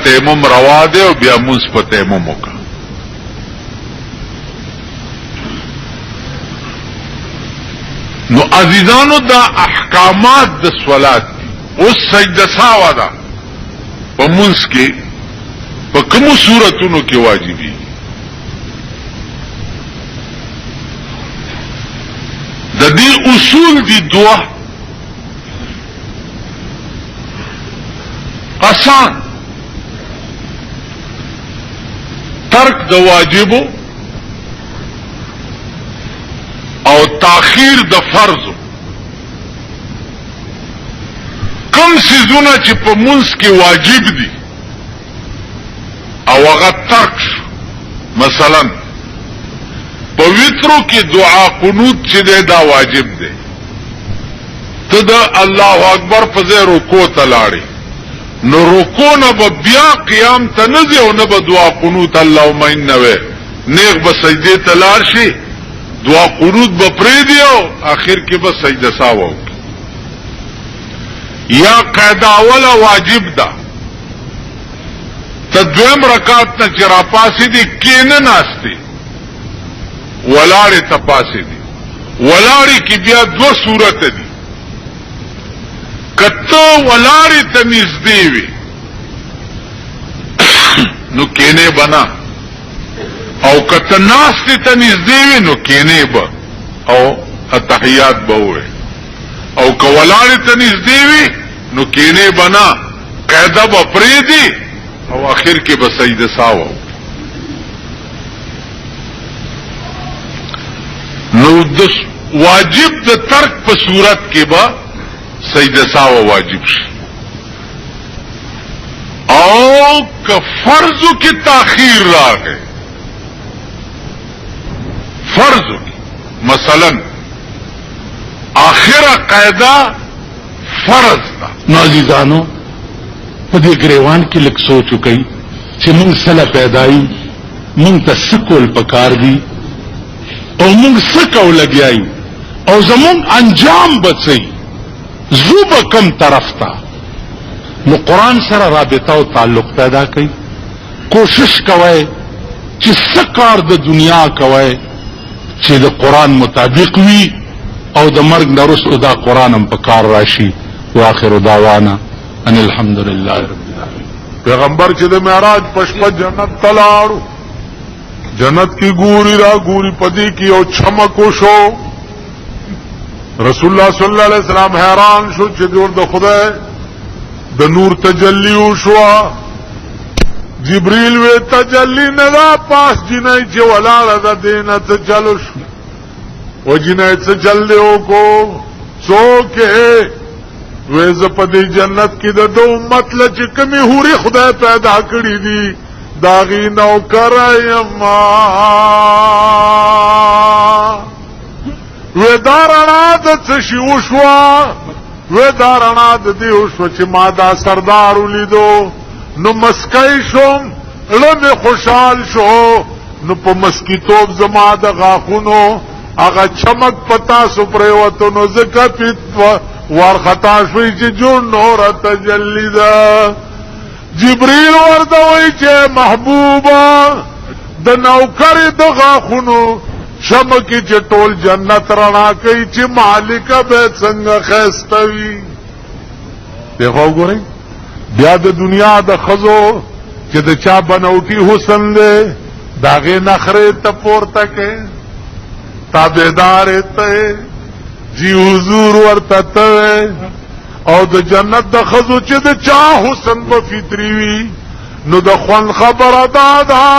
تیمم روا دے او بیا منځ په تیمم وکړه. نو عزیزانو دا احکامات د صلات دي. اوس سجده سهو ده په منځ کې په کومو صورتونو کې واجبي؟ د دې اصول دي دوه. آسان ترک د واجبو او تاخیر د فرضو. کم سیزونه چې په منځ کې واجب دي او هغه ترک شو، مثلا په وترو کې دعا قنوت چې دی دا واجب دی، ته د الله اکبر په ځای رکوع ته لاړې، نو رکوع نه به بیا قیام ته نه ځې او نه به دعا قنوت اللهم انه وې، نیغ به سجدې ته لاړ شي، دعا قنوت به پرېږدي او آخر کې به سجده سهو وکړي. یا قاعده اوله واجب ده، ته دویم رکعت نه چې راپاسې دي کېنه ناستې ولاړې ته پاسې دي. ولاړې کې بیا دوه صورت دي، که ته ولاړې ته نږدې وي نو کېنې به نه، او که ته ناستې ته نږدې وي نو کېنې به او اتحیات به ووایې، او که ولاړې ته نږدې وي نو کېنې به نه، قاعده به پرېږدي او آخر کې به سجده سهو. نو د واجب د ترک په صورت کې به سجده سهو واجب شي. او که فرضو کې تاخیر راغی، فرضو کې مثلا آخره قاعده فرض ده. نو عزیزانو په دې ګریوان کې لږ سوچ وکړئ چې موږ سره پیدایي، موږ ته څه کول پکار دي او موږ څه کول لګیایو او زموږ انجام به څه زو به کم طرف ته. نو قرآن سره رابطه او تعلق پیدا کړئ. کوشش کوئ چې څه کار د دنیا کوئ چې د قرآن مطابق وي او د مرګ نه وروسته دا قرآن هم په کار راشي. واخر دعوانا ان الحمد لله رب العالمین. پیغمبر چې د معراج په شپه جنت ته لاړو، جنت کی ګوري را ګوري پدې کې او چمکو شو. رسول الله صلی الله علیه وسلم حیران شو چې د خدای د نور تجلی وشو. جبريل وی تجلی نه دا پاس جنای چې ولاړه ده دینه ته چلو شو و جنای څه چل دیو کو څوک ویز په دې جنت کې د دو امت له چې کمی هوري خدای پیدا کړی دي داغي نوکر یما ودارنا د څه شی وشوا ودارنا د دې وشو چې ما دا سردار ولیدو نو مسکای شوم لمه خوشحال شو نو په مسکیتوب زما د غاخونو هغه چمک پتا سو پریوتو نو زکه پیت ورخطا شوی چې جون نور تجلی دا. جبريل ورته وی چې محبوبا د نوکر د غاخونو چمکی چې ټول جنت رڼا کوي چې مالک به څنګه خستوي. دیکھو ګورئ بیا د دنیا د خزو چې د چا بنوټي حسن دی داغه نخره ته پورته کې تابعدار ته جی حضور ورته ته او د جنت د خزو چې د چا حسن په فطری وي نو د خوان خبره ده